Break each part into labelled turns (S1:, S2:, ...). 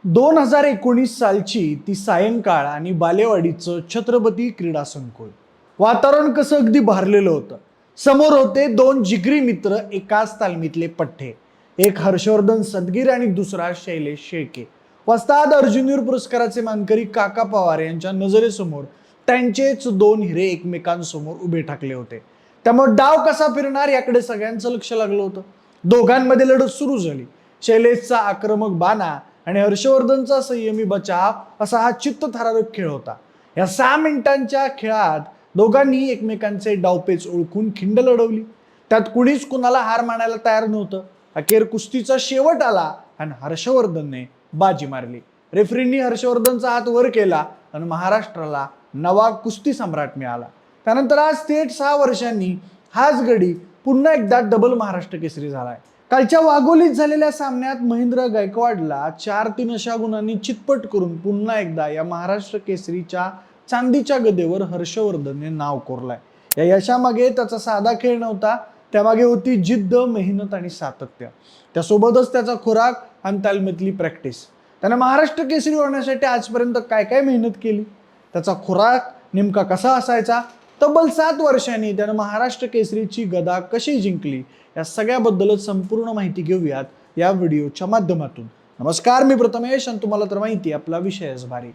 S1: 2019 सालची ती सायंकाळ आणि बालेवाडीचं छत्रपती क्रीडा संकुल. वातावरण कसं अगदी भारलेलं होतं. समोर होते दोन जिगरी मित्र, एकाच तालमीतले पठ्ठे. एक हर्षवर्धन सदगीर आणि दुसरा शैलेश शेळके. वस्ताद अर्जुनवीर पुरस्काराचे मानकरी काका पवार यांच्या नजरेसमोर त्यांचेच दोन हिरे एकमेकांसमोर उभे ठाकले होते. त्यामुळे डाव कसा फिरणार याकडे सगळ्यांचं लक्ष लागलं होतं. दोघांमध्ये लढत सुरू झाली. शैलेशचा आक्रमक बाणा आणि हर्षवर्धनचा संयमी बचाव असा हा चित्तथरारक खेळ होता. या 6 मिनिटांच्या खेळात दोघांनी एकमेकांचे डावपेच ओळखून खिंड लढवली. त्यात कुणीच कुणाला हार मानायला तयार नव्हतं. अखेर कुस्तीचा शेवट आला आणि हर्षवर्धनने बाजी मारली. रेफरींनी हर्षवर्धनचा हात वर केला आणि महाराष्ट्राला नवा कुस्ती सम्राट मिळाला. त्यानंतर आज थेट 6 वर्षांनी हाच गडी पुन्हा एकदा डबल महाराष्ट्र केसरी झालाय. कालच्या वाघोलीत झालेल्या सामन्यात महेंद्र गायकवाडला 4-3 अशा गुणांनी चितपट करून पुन्हा एकदा या महाराष्ट्र केसरीच्या चांदीच्या गदेवर हर्षवर्धनने नाव कोरलाय. या यशामागे त्याचा साधा खेळ नव्हता, त्यामागे होती जिद्द, मेहनत आणि सातत्य. त्यासोबतच त्याचा खुराक आणि तालमीतली प्रॅक्टिस. त्याने महाराष्ट्र केसरी होण्यासाठी आजपर्यंत काय काय मेहनत केली, त्याचा खुराक नेमका कसा असायचा, तब्बल 7 वर्षांनी त्यानं महाराष्ट्र केसरीची गदा कशी जिंकली, या सगळ्याबद्दलच संपूर्ण माहिती घेऊयात या व्हिडिओच्या माध्यमातून. नमस्कार, मी प्रथमेश आणि तुम्हाला तर माहिती आपला विषयच भारी.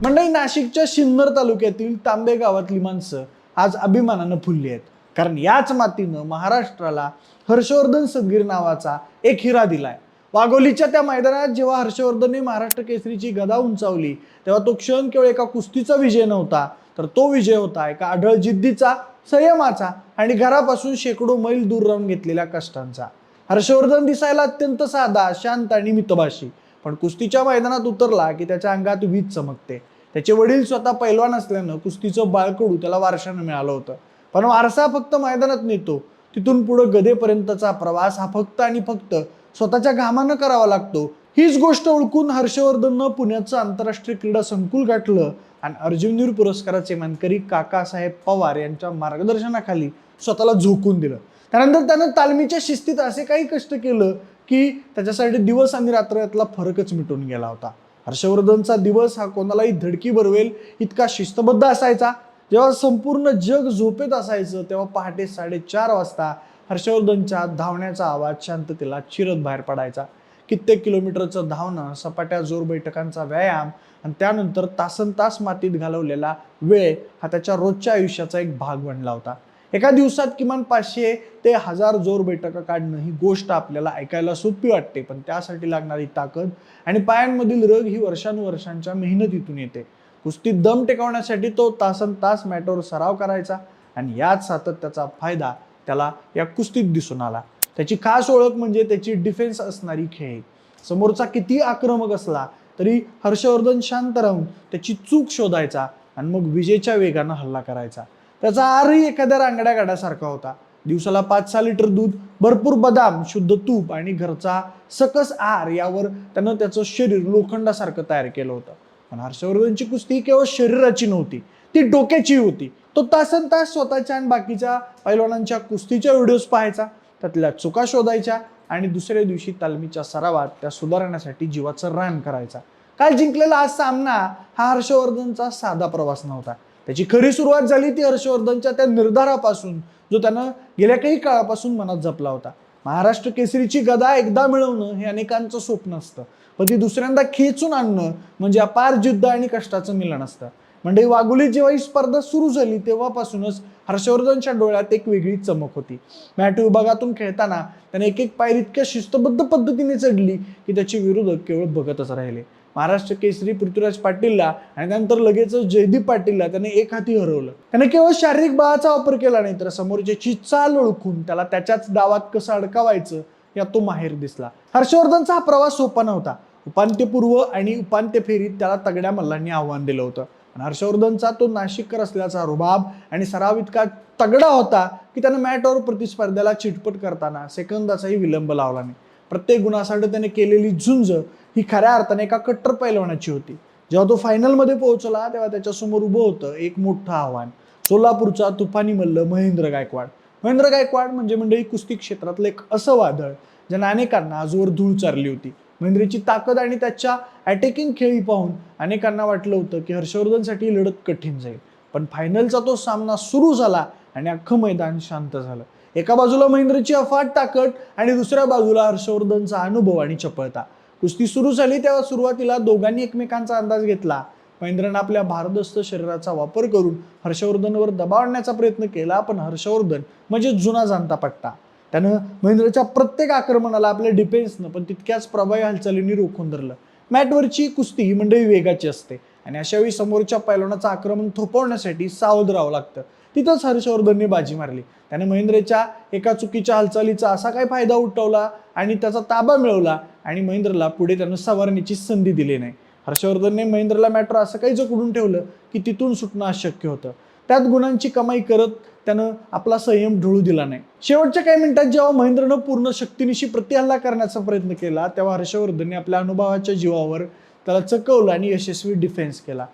S1: मंडळी, नाशिकच्या सिन्नर तालुक्यातील तांबे गावातली माणसं आज अभिमानानं फुलली आहेत. कारण याच मातीनं महाराष्ट्राला हर्षवर्धन सदगीर नावाचा एक हिरा दिलाय. वाघोलीच्या त्या मैदानात जेव्हा हर्षवर्धनने महाराष्ट्र केसरीची गदा उंचावली, तेव्हा तो क्षण केवळ एका कुस्तीचा विजय नव्हता, तर तो विजय होता एका अढळ जिद्दीचा, संयमाचा आणि घरापासून शेकडो मैल दूर राहून घेतलेल्या कष्टांचा. हर्षवर्धन दिसायला अत्यंत साधा, शांत आणि मितभाषी, पण कुस्तीच्या मैदानात उतरला की त्याच्या अंगात वीज चमकते. त्याचे वडील स्वतः पैलवान असल्यानं कुस्तीचं बाळकडू त्याला वारशानं मिळालं होतं. पण वारसा फक्त मैदानात नेतो, तिथून पुढे गदेपर्यंतचा प्रवास हा फक्त आणि फक्त स्वतःच्या घामानं करावा लागतो. हीच गोष्ट ओळखून हर्षवर्धननं पुण्याचं आंतरराष्ट्रीय क्रीडा संकुल गाठलं आणि अर्जुनवीर पुरस्काराचे मानकरी काकासाहेब पवार यांच्या मार्गदर्शनाखाली स्वतःला झोकून दिलं. त्यानंतर त्यानं तालमीच्या शिस्तीत असे काही कष्ट केलं की त्याच्यासाठी दिवस आणि रात्र यातला फरकच मिटून गेला होता. हर्षवर्धनचा दिवस हा कोणालाही धडकी भरवेल इतका शिस्तबद्ध असायचा. जेव्हा संपूर्ण जग झोपेत असायचं, तेव्हा पहाटे 4:30 वाजता हर्षवर्धनच्या धावण्याचा आवाज शांततेला चिरत बाहेर पडायचा. कित्येक किलोमीटरचं धावणं, सपाट्या जोर बैठकांचा व्यायाम आणि त्यानंतर तासनतास मातीत घालवलेला वेळ हा त्याच्या रोजच्या आयुष्याचा एक भाग बनला होता. एका दिवसात किमान 500 ते 1000 जोर बैठका काढणं ही गोष्ट आपल्याला ऐकायला सोपी वाटते, पण त्यासाठी लागणारी ताकद आणि पायांमधील रग ही वर्षानुवर्षांच्या मेहनतीतून येते. कुस्तीत दम टेकवण्यासाठी तो तासनतास मॅटवर सराव करायचा आणि याच सातत्याचा फायदा त्याला या कुस्तीत दिसून आला. त्याची खास ओळख म्हणजे त्याची डिफेन्स असणारी खेळी. समोरचा किती आक्रमक असला तरी हर्षवर्धन शांत राहून त्याची चूक शोधायचा आणि मग विजेच्या वेगानं हल्ला करायचा. त्याचा आहारही एखाद्या रांगड्या गाड्यासारखा होता. दिवसाला 5-6 लिटर दूध, भरपूर बदाम, शुद्ध तूप आणि घरचा सकस आहार यावर त्यानं त्याचं शरीर लोखंडासारखं तयार केलं होतं. पण हर्षवर्धनची कुस्ती केवळ शरीराची नव्हती, ती डोक्याची होती. तो तासनतास स्वतःच्या आणि बाकीच्या पैलवानांच्या कुस्तीच्या व्हिडिओज पाहायचा, त्यातल्या चुका शोधायच्या आणि दुसऱ्या दिवशी तालमीच्या सरावात त्या सुधारण्यासाठी जीवाचं रान करायचा. काल जिंकलेला हा सामना हा हर्षवर्धनचा साधा प्रवास नव्हता. त्याची खरी सुरुवात झाली ती हर्षवर्धनच्या त्या निर्धारापासून, जो त्यानं गेल्या काही काळापासून मनात जपला होता. महाराष्ट्र केसरीची गदा एकदा मिळवणं हे अनेकांचं स्वप्न असतं, पण ती दुसऱ्यांदा खेचून आणणं म्हणजे अपार जिद्द आणि कष्टाचं मिलन असतं. म्हणजे वाघोलीत जेव्हा ही स्पर्धा सुरू झाली तेव्हापासूनच हर्षवर्धनच्या डोळ्यात एक वेगळी चमक होती. मॅट विभागातून खेळताना त्याने एक पायरी इतक्या शिस्तबद्ध पद्धतीने चढली की त्याचे विरोधक केवळ बघतच राहिले. महाराष्ट्र केसरी पृथ्वीराज पाटीलला आणि त्यानंतर लगेच जयदीप पाटीलला त्याने एक हाती हरवलं. त्याने केवळ शारीरिक बळाचा वापर केला नाही, तर समोरच्याची चाल ओळखून त्याला त्याच्याच डावात कसं अडकावायचं यात तो माहेर दिसला. हर्षवर्धनचा हा प्रवास सोपा नव्हता. उपांत्यपूर्व आणि उपांत्य फेरीत त्याला तगड्या मल्लांनी आव्हान दिलं होतं. पण हर्षवर्धनचा तो नाशिककर असल्याचा रुबाब आणि सराव इतका तगडा होता की त्यानं मॅटवर प्रतिस्पर्ध्याला चिटपट करताना सेकंदाचाही विलंब लावला नाही. प्रत्येक गुणासाठी त्याने केलेली झुंज ही खऱ्या अर्थाने एका कट्टर पैलवानाची होती. जेव्हा तो फायनलमध्ये पोहोचला तेव्हा त्याच्यासमोर उभं होतं एक मोठं आव्हान, सोलापूरचा तुफानी मल्ल महेंद्र गायकवाड. महेंद्र गायकवाड म्हणजे मंडळी कुस्ती क्षेत्रातलं एक असं वादळ ज्यानं अनेकांना आजवर धूळ चारली होती. महेंद्रची ताकद आणि त्याच्या अटॅकिंग खेळी पाहून अनेकांना वाटलं होतं की हर्षवर्धनसाठी ही लढत कठीण जाईल, पण फायनलचा तो सामना सुरू झाला आणि अख्खं मैदान शांत झालं. एका बाजूला महेंद्रची अफाट ताकद आणि दुसऱ्या बाजूला हर्षवर्धनचा अनुभव आणि चपळता. कुस्ती सुरू झाली तेव्हा सुरुवातीला दोघांनी एकमेकांचा अंदाज घेतला. महेंद्रनं आपल्या भारदस्त शरीराचा वापर करून हर्षवर्धनवर दबाव आणण्याचा प्रयत्न केला, पण हर्षवर्धन म्हणजे जुना जाणता पट्टा. त्यानं महेंद्रच्या प्रत्येक आक्रमणाला आपल्या डिफेन्सनं पण तितक्याच प्रभावी हालचालींनी रोखून धरलं. मॅटवरची कुस्ती ही मंडळी वेगाची असते आणि अशावेळी समोरच्या पैलवानाचं आक्रमण थोपवण्यासाठी सावध राहावं लागतं. तिथंच हर्षवर्धनने बाजी मारली. त्याने महेंद्रच्या एका चुकीच्या हालचालीचा असा काही फायदा उठवला आणि त्याचा ताबा मिळवला आणि महेंद्रला पुढे त्यानं सवारण्याची संधी दिली नाही. हर्षवर्धनने महेंद्रला मॅटर असं काही जखडून ठेवलं की तिथून सुटणं अशक्य होतं. त्यात गुणांची कमाई करत त्यानं आपला संयम ढळू दिला नाही. शेवटच्या काही मिनिटात जेव्हा महेंद्रनं पूर्ण शक्तीनिशी प्रतिहल्ला करण्याचा प्रयत्न केला तेव्हा हर्षवर्धनने आपल्या अनुभवाच्या जीवावर त्याला चकवलं आणि यशस्वी डिफेन्स केला.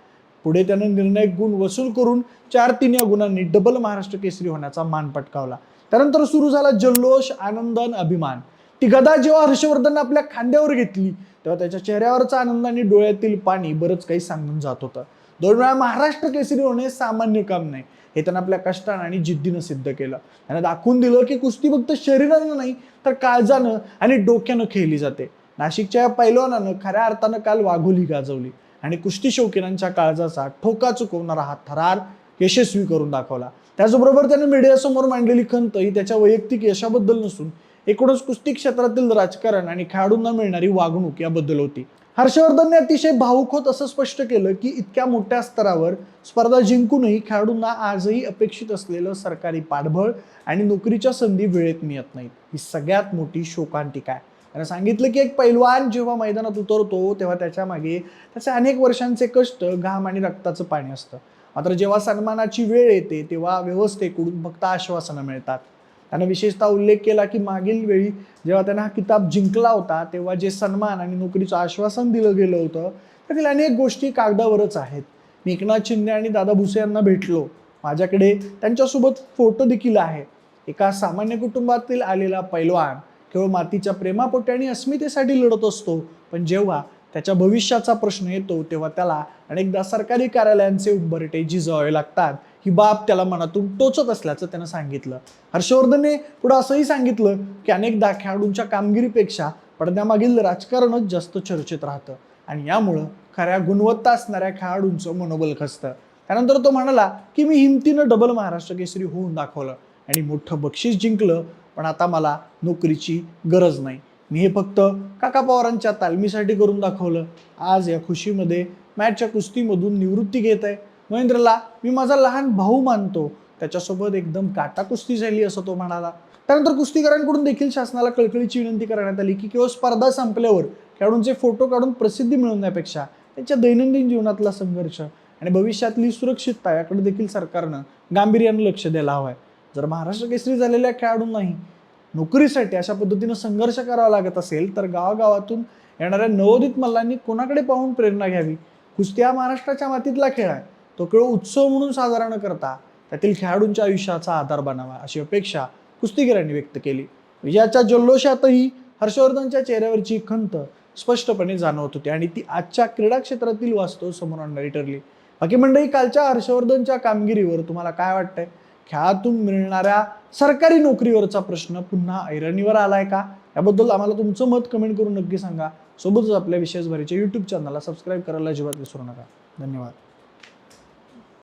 S1: पुढे त्यानं निर्णायक गुण वसूल करून 4-3 या गुणांनी डबल महाराष्ट्र केसरी होण्याचा मान पटकावला. त्यानंतर सुरू झाला जल्लोष, आनंद आणि अभिमान. ती गदा जेव्हा हर्षवर्धन आपल्या खांद्यावर घेतली तेव्हा त्याच्या चेहऱ्यावरचा आनंद आणि डोळ्यातील पाणी बरंच काही सांगून जात होतं. 2 वेळा महाराष्ट्र केसरी होणे सामान्य काम नाही, हे त्यानं आपल्या कष्टानं आणि जिद्दीनं सिद्ध केलं. त्यानं दाखवून दिलं की कुस्ती फक्त शरीरानं नाही तर काळजानं आणि डोक्यानं खेळली जाते. नाशिकच्या या पैलवानानं खऱ्या अर्थानं काल वाघोली गाजवली आणि कुस्ती शौकीनांच्या काळजाचा ठोका चुकवणारा हा थरार यशस्वी करून दाखवला. त्याचबरोबर त्याने मीडियासमोर मांडलेली खंत ही त्याच्या वैयक्तिक यशाबद्दल नसून एकूणच कुस्ती क्षेत्रातील राजकारण आणि खेळाडूंना मिळणारी वागणूक याबद्दल होती. हर्षवर्धनने अतिशय भावुक होत असं स्पष्ट केलं की इतक्या मोठ्या स्तरावर स्पर्धा जिंकूनही खेळाडूंना आजही अपेक्षित असलेलं सरकारी पाठबळ आणि नोकरीच्या संधी वेळेत मिळत नाहीत. ही सगळ्यात मोठी शोकांतिका आहे. त्यानं सांगितलं की एक पैलवान जेव्हा मैदानात उतरतो तेव्हा त्याच्या मागे त्याचे अनेक वर्षांचे कष्ट, घाम आणि रक्ताचं पाणी असतं. मात्र जेव्हा सन्मानाची वेळ येते तेव्हा व्यवस्थेकडून फक्त आश्वासनं मिळतात. त्यानं विशेषतः उल्लेख केला की मागील वेळी जेव्हा त्यानं हा किताब जिंकला होता तेव्हा जे सन्मान आणि नोकरीचं आश्वासन दिलं गेलं होतं त्यातील अनेक गोष्टी कागदावरच आहेत. मी एकनाथ शिंदे आणि दादा भुसे यांना भेटलो. माझ्याकडे त्यांच्यासोबत फोटो देखील आहे. एका सामान्य कुटुंबातील आलेला पैलवान केवळ मातीच्या प्रेमापोटी आणि अस्मितेसाठी लढत असतो, पण जेव्हा त्याच्या भविष्याचा प्रश्न येतो तेव्हा त्याला अनेकदा सरकारी कार्यालयांचे उंबरठे झिजवावे लागतात. ही बाब त्याला मनातून टोचत असल्याचं त्यानं सांगितलं. हर्षवर्धनने पुढे असंही सांगितलं की अनेकदा खेळाडूंच्या कामगिरीपेक्षा पडद्यामागील राजकारणच जास्त चर्चेत राहतं आणि यामुळं खऱ्या गुणवत्ता असणाऱ्या खेळाडूंचं मनोबल खचतं. त्यानंतर तो म्हणाला की मी हिमतीनं डबल महाराष्ट्र केसरी होऊन दाखवलं आणि मोठं बक्षीस जिंकलं, पण आता मला नोकरीची गरज नाही. मी हे फक्त काका पवारांच्या तालमीसाठी करून दाखवलं. आज या खुशीमध्ये मॅचच्या कुस्तीमधून निवृत्ती घेत आहे. महेंद्रला मी माझा लहान भाऊ मानतो. त्याच्यासोबत एकदम काटा कुस्ती झाली असं तो म्हणाला. त्यानंतर कुस्तीकरांकडून देखील शासनाला कळकळीची विनंती करण्यात आली की केवळ स्पर्धा संपल्यावर खेळाडूंचे फोटो काढून प्रसिद्धी मिळवण्यापेक्षा त्यांच्या दैनंदिन जीवनातला संघर्ष आणि भविष्यातली सुरक्षितता याकडे देखील सरकारनं गांभीर्यानं लक्ष द्यायला हवं आहे. जर महाराष्ट्र केसरी झालेल्या खेळाडूंनाही नोकरीसाठी अशा पद्धतीनं संघर्ष करावा लागत असेल तर गावागावातून येणाऱ्या नवोदित मल्लांनी कोणाकडे पाहून प्रेरणा घ्यावी. कुस्ती हा महाराष्ट्राच्या मातीतला खेळ आहे. तो केवळ उत्सव म्हणून साजरा न करता त्यातील खेळाडूंच्या आयुष्याचा आधार बनावा अशी अपेक्षा कुस्तीगिरांनी व्यक्त केली. विजयाच्या जल्लोषातही हर्षवर्धनच्या चेहऱ्यावरची खंत स्पष्टपणे जाणवत होती आणि ती आजच्या क्रीडा क्षेत्रातील वास्तव समोर आणणारी ठरली. बाकी मंडळी, कालच्या हर्षवर्धनच्या कामगिरीवर तुम्हाला काय वाटतंय? खेळातून मिळणाऱ्या सरकारी नोकरीवरचा प्रश्न पुन्हा ऐरणीवर आलाय का? याबद्दल आम्हाला तुमचं मत कमेंट करून नक्की सांगा. सोबतच आपल्या विशेष भरीच्या YouTube चॅनलला सबस्क्राईब करायला अजिबात विसरू नका. धन्यवाद.